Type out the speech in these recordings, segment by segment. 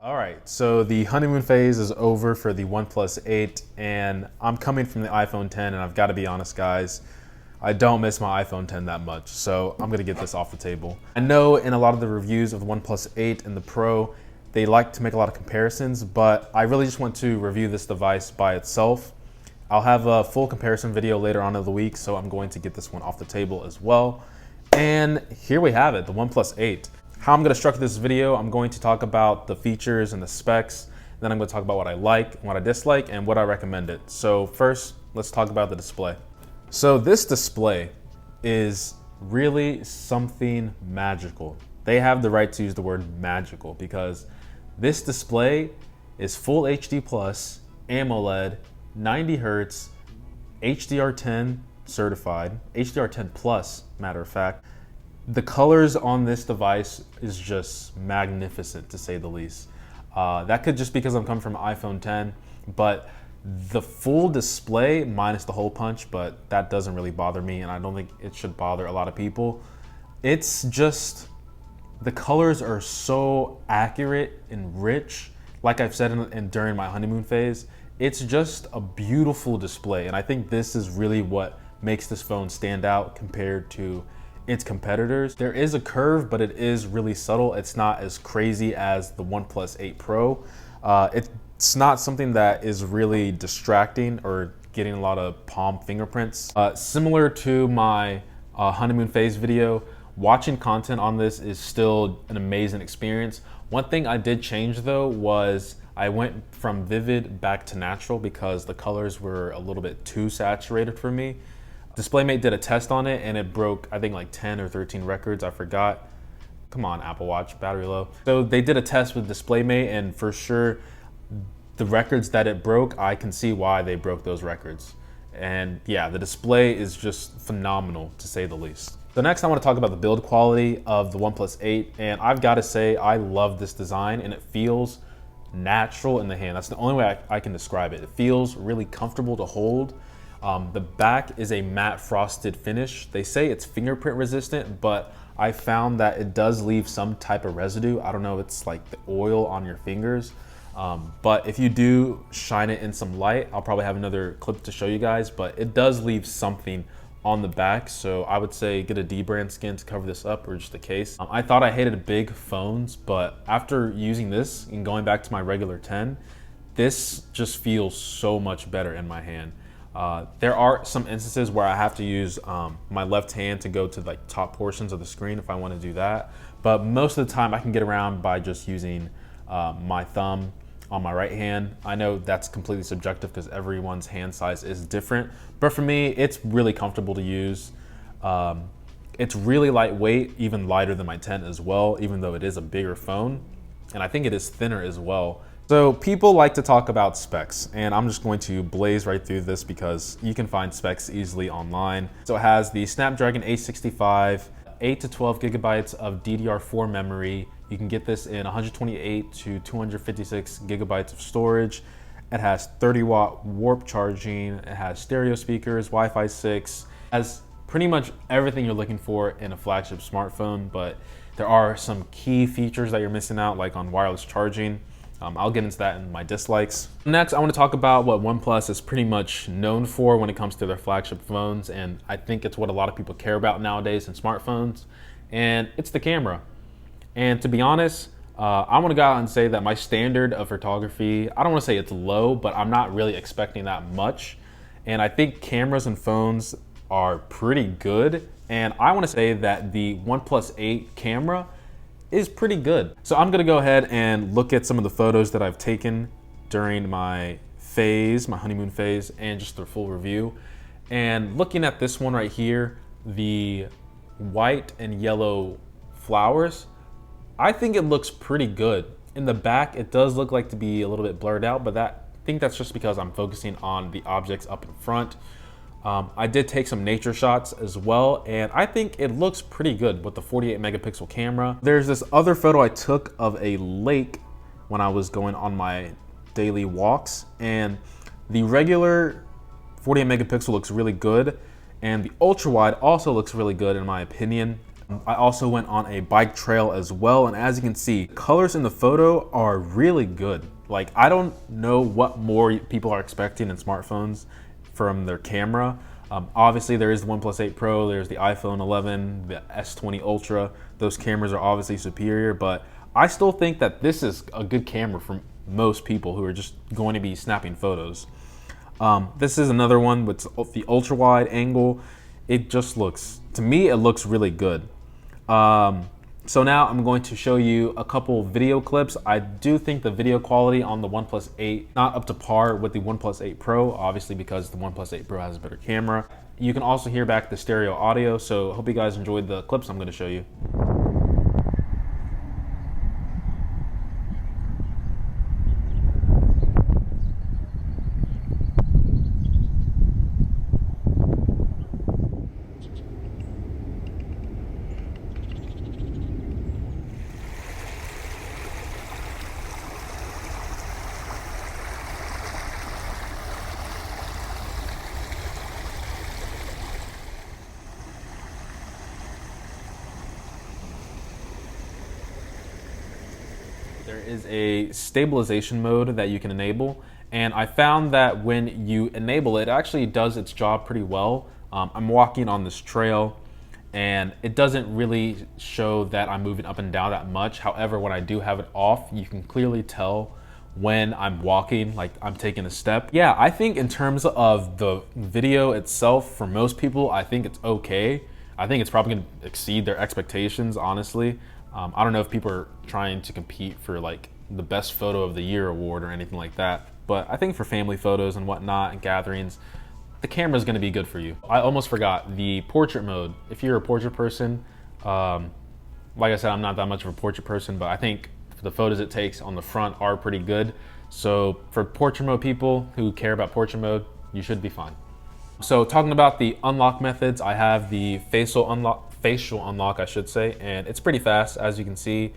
All right, so the honeymoon phase is over for the OnePlus 8, and I'm coming from the iPhone 10, and I've got to be honest, guys, I don't miss my iPhone 10 that much, so I'm gonna get this off the table. I know in a lot of the reviews of the OnePlus 8 and the Pro, they like to make a lot of comparisons, but I really just want to review this device by itself. I'll have a full comparison video later on in the week, so I'm going to get this one off the table as well. And here we have it, the OnePlus 8. How I'm going to structure this video, I'm going to talk about the features and the specs, then I'm going to talk about what I like, what I dislike, and what I recommend it. So first, let's talk about the display. So this display is really something magical. They have the right to use the word magical because this display is full HD plus, AMOLED, 90 Hertz, HDR10 certified, HDR10 plus, matter of fact. The colors on this device is just magnificent, to say the least. That could just because I'm coming from iPhone 10, but the full display minus the hole punch, but that doesn't really bother me, and I don't think it should bother a lot of people. It's just, the colors are so accurate and rich. Like I've said during my honeymoon phase, it's just a beautiful display, and I think this is really what makes this phone stand out compared to its competitors. There is a curve, but it is really subtle. It's not as crazy as the OnePlus 8 Pro. It's not something that is really distracting or getting a lot of palm fingerprints. Similar to my honeymoon phase video, watching content on this is still an amazing experience. One thing I did change though was I went from vivid back to natural because the colors were a little bit too saturated for me. DisplayMate did a test on it and it broke, I think, like 10 or 13 records, I forgot. Come on, Apple Watch, battery low. So they did a test with DisplayMate, and for sure, the records that it broke, I can see why they broke those records. And yeah, the display is just phenomenal, to say the least. So next I want to talk about the build quality of the OnePlus 8, and I've got to say I love this design and it feels natural in the hand. That's the only way I can describe it. It feels really comfortable to hold. The back is a matte frosted finish. They say it's fingerprint resistant, but I found that it does leave some type of residue. I don't know, it's like the oil on your fingers. But if you do shine it in some light, I'll probably have another clip to show you guys, but it does leave something on the back. So I would say get a D-brand skin to cover this up, or just a case. I thought I hated big phones, but after using this and going back to my regular 10, this just feels so much better in my hand. There are some instances where I have to use my left hand to go to like top portions of the screen if I want to do that. But most of the time I can get around by just using my thumb on my right hand. I know that's completely subjective because everyone's hand size is different. But for me, it's really comfortable to use. It's really lightweight, even lighter than my 10 as well, even though it is a bigger phone. And I think it is thinner as well. So people like to talk about specs, and I'm just going to blaze right through this because you can find specs easily online. So it has the Snapdragon 865, 8 to 12 gigabytes of DDR4 memory. You can get this in 128 to 256 gigabytes of storage. It has 30-watt warp charging. It has stereo speakers, Wi-Fi 6. It has pretty much everything you're looking for in a flagship smartphone, but there are some key features that you're missing out, like on wireless charging. I'll get into that in my dislikes. Next, I want to talk about what OnePlus is pretty much known for when it comes to their flagship phones, and I think it's what a lot of people care about nowadays in smartphones, and it's the camera. And to be honest, I want to go out and say that my standard of photography, I don't want to say it's low, but I'm not really expecting that much. And I think cameras and phones are pretty good, and I want to say that the OnePlus 8 camera is pretty good. So I'm gonna go ahead and look at some of the photos that I've taken during my phase, my honeymoon phase, and just the full review. And looking at this one right here, the white and yellow flowers, I think it looks pretty good. In the back, it does look like to be a little bit blurred out, but I think that's just because I'm focusing on the objects up in front. I did take some nature shots as well, and I think it looks pretty good with the 48 megapixel camera. There's this other photo I took of a lake when I was going on my daily walks, and the regular 48 megapixel looks really good, and the ultra wide also looks really good in my opinion. I also went on a bike trail as well, and as you can see, colors in the photo are really good. Like, I don't know what more people are expecting in smartphones from their camera. Obviously, there is the OnePlus 8 Pro, there's the iPhone 11, the S20 Ultra. Those cameras are obviously superior, but I still think that this is a good camera for most people who are just going to be snapping photos. This is another one with the ultra wide angle. It just looks, to me, it looks really good. So now I'm going to show you a couple video clips. I do think the video quality on the OnePlus 8 not up to par with the OnePlus 8 Pro, obviously because the OnePlus 8 Pro has a better camera. You can also hear back the stereo audio, so I hope you guys enjoyed the clips I'm going to show you. There is a stabilization mode that you can enable, and I found that when you enable it, it actually does its job pretty well. I'm walking on this trail and it doesn't really show that I'm moving up and down that much. However, when I do have it off, you can clearly tell when I'm walking, like I'm taking a step. Yeah, I think in terms of the video itself, for most people, I think it's okay. I think it's probably gonna exceed their expectations, honestly. I don't know if people are trying to compete for like the best photo of the year award or anything like that, but I think for family photos and whatnot and gatherings, the camera is going to be good for you. I almost forgot the portrait mode. If you're a portrait person, like I said, I'm not that much of a portrait person, but I think the photos it takes on the front are pretty good. So for portrait mode people who care about portrait mode, you should be fine. So talking about the unlock methods, I have the facial unlock, I should say, and it's pretty fast, as you can see.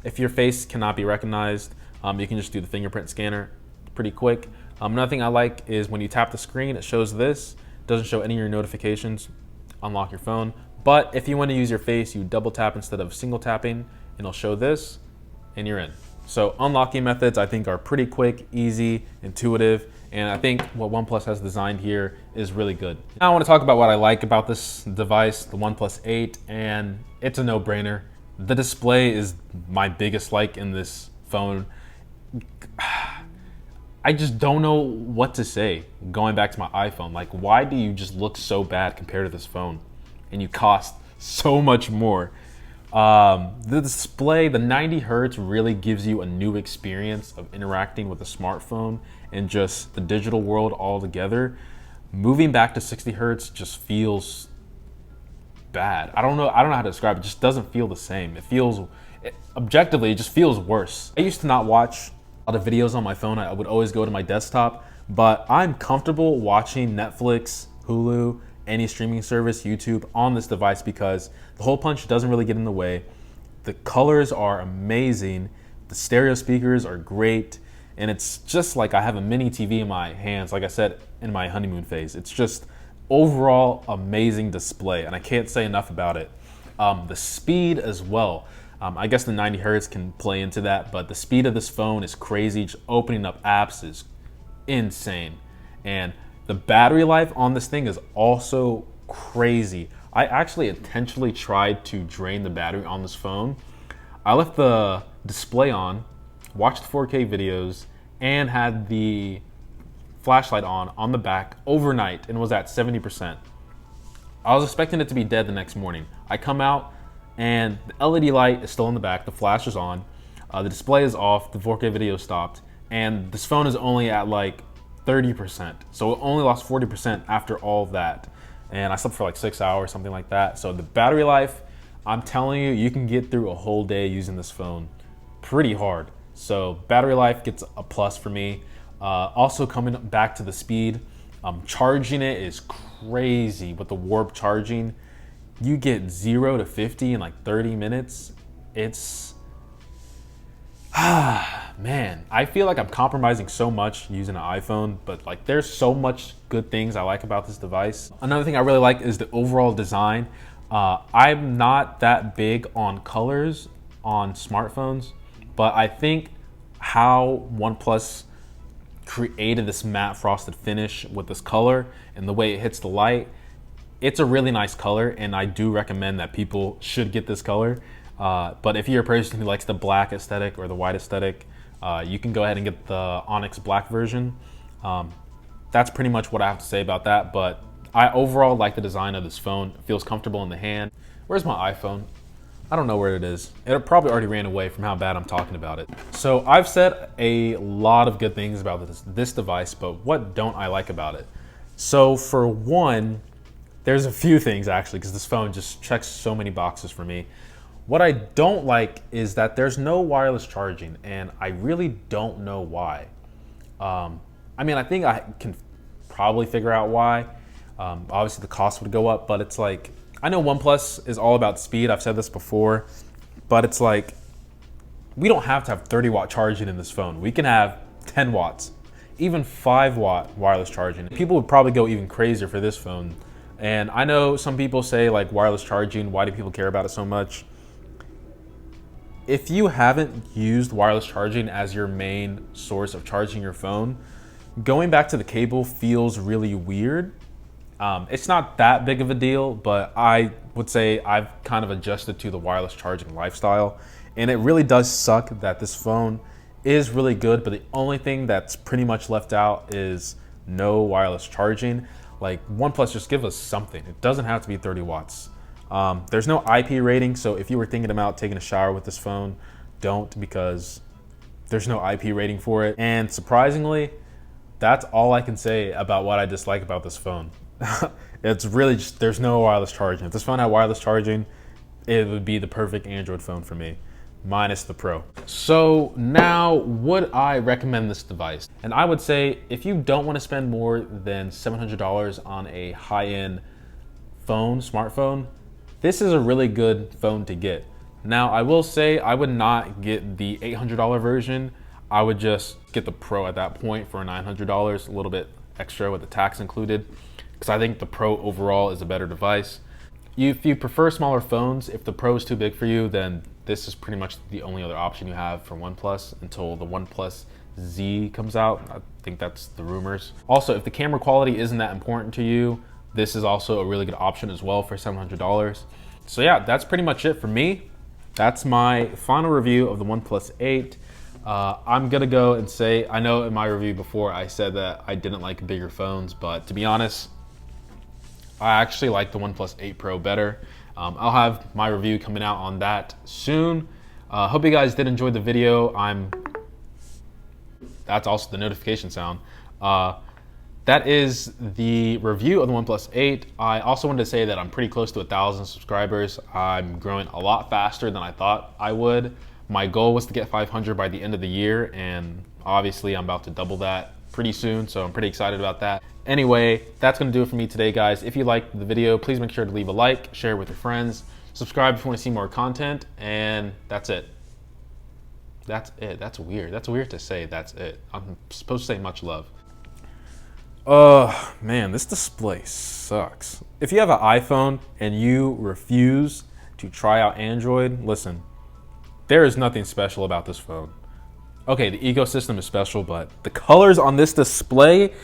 If your face cannot be recognized, you can just do the fingerprint scanner, pretty quick. Another thing I like is when you tap the screen, it shows this. It doesn't show any of your notifications. Unlock your phone. But if you want to use your face, you double tap instead of single tapping, and it'll show this, and you're in. So unlocking methods, I think, are pretty quick, easy, intuitive, and I think what OnePlus has designed here is really good. Now I want to talk about what I like about this device, the OnePlus 8, and it's a no-brainer. The display is my biggest like in this phone. I just don't know what to say going back to my iPhone. Like, why do you just look so bad compared to this phone? And you cost so much more. The display, the 90 hertz really gives you a new experience of interacting with a smartphone and just the digital world altogether. Moving back to 60 hertz just feels bad. I don't know how to describe it. It just doesn't feel the same. Objectively, it just feels worse. I used to not watch a lot of videos on my phone. I would always go to my desktop, but I'm comfortable watching Netflix, Hulu, any streaming service, YouTube on this device because the hole punch doesn't really get in the way. The colors are amazing. The stereo speakers are great. And it's just like I have a mini TV in my hands, like I said, in my honeymoon phase. It's just overall amazing display, and I can't say enough about it. The speed as well. I guess the 90 hertz can play into that, but the speed of this phone is crazy. Just opening up apps is insane. And the battery life on this thing is also crazy. I actually intentionally tried to drain the battery on this phone. I left the display on, watched 4K videos, and had the flashlight on the back overnight and was at 70%. I was expecting it to be dead the next morning. I come out and the LED light is still in the back, the flash is on, the display is off, the 4K video stopped, and this phone is only at like 30%. So it only lost 40% after all of that. And I slept for like 6 hours, something like that. So the battery life, I'm telling you, you can get through a whole day using this phone pretty hard. So battery life gets a plus for me. Also coming back to the speed, charging it is crazy with the warp charging. You get 0 to 50 in like 30 minutes. It's, man, I feel like I'm compromising so much using an iPhone, but like there's so much good things I like about this device. Another thing I really like is the overall design. I'm not that big on colors on smartphones, but I think how OnePlus created this matte frosted finish with this color and the way it hits the light, it's a really nice color, and I do recommend that people should get this color. But if you're a person who likes the black aesthetic or the white aesthetic, you can go ahead and get the Onyx Black version. That's pretty much what I have to say about that, but I overall like the design of this phone. It feels comfortable in the hand. Where's my iPhone? I don't know where it is. It probably already ran away from how bad I'm talking about it. So I've said a lot of good things about this device, but what don't I like about it? So for one, there's a few things actually, because this phone just checks so many boxes for me. What I don't like is that there's no wireless charging, and I really don't know why. I mean, I think I can probably figure out why. Obviously the cost would go up, but it's like, I know OnePlus is all about speed. I've said this before, but it's like, we don't have to have 30-watt charging in this phone. We can have 10 watts, even 5-watt wireless charging. People would probably go even crazier for this phone. And I know some people say like wireless charging, why do people care about it so much? If you haven't used wireless charging as your main source of charging your phone, going back to the cable feels really weird. It's not that big of a deal, but I would say I've kind of adjusted to the wireless charging lifestyle. And it really does suck that this phone is really good, but the only thing that's pretty much left out is no wireless charging. Like OnePlus, just give us something. It doesn't have to be 30 watts. There's no IP rating, so if you were thinking about taking a shower with this phone, don't, because there's no IP rating for it. And surprisingly, that's all I can say about what I dislike about this phone. It's really just, there's no wireless charging. If this phone had wireless charging, it would be the perfect Android phone for me, minus the Pro. So now, would I recommend this device? And I would say, if you don't want to spend more than $700 on a high-end phone, smartphone, this is a really good phone to get. Now, I will say I would not get the $800 version. I would just get the Pro at that point for $900, a little bit extra with the tax included, because I think the Pro overall is a better device. If you prefer smaller phones, if the Pro is too big for you, then this is pretty much the only other option you have for OnePlus until the OnePlus Z comes out. I think that's the rumors. Also, if the camera quality isn't that important to you, this is also a really good option as well for $700. So yeah, that's pretty much it for me. That's my final review of the OnePlus 8. I'm gonna go and say, I know in my review before I said that I didn't like bigger phones, but to be honest, I actually like the OnePlus 8 Pro better. I'll have my review coming out on that soon. Hope you guys did enjoy the video. That's also the notification sound. That is the review of the OnePlus 8. I also wanted to say that I'm pretty close to 1,000 subscribers. I'm growing a lot faster than I thought I would. My goal was to get 500 by the end of the year, and obviously I'm about to double that pretty soon, so I'm pretty excited about that. Anyway, that's gonna do it for me today, guys. If you liked the video, please make sure to leave a like, share it with your friends, subscribe if you want to see more content, and that's it. That's it. That's weird. That's weird to say that's it. I'm supposed to say much love. Man, this display sucks. If you have an iPhone and you refuse to try out Android, listen, there is nothing special about this phone. Okay, the ecosystem is special, but the colors on this display,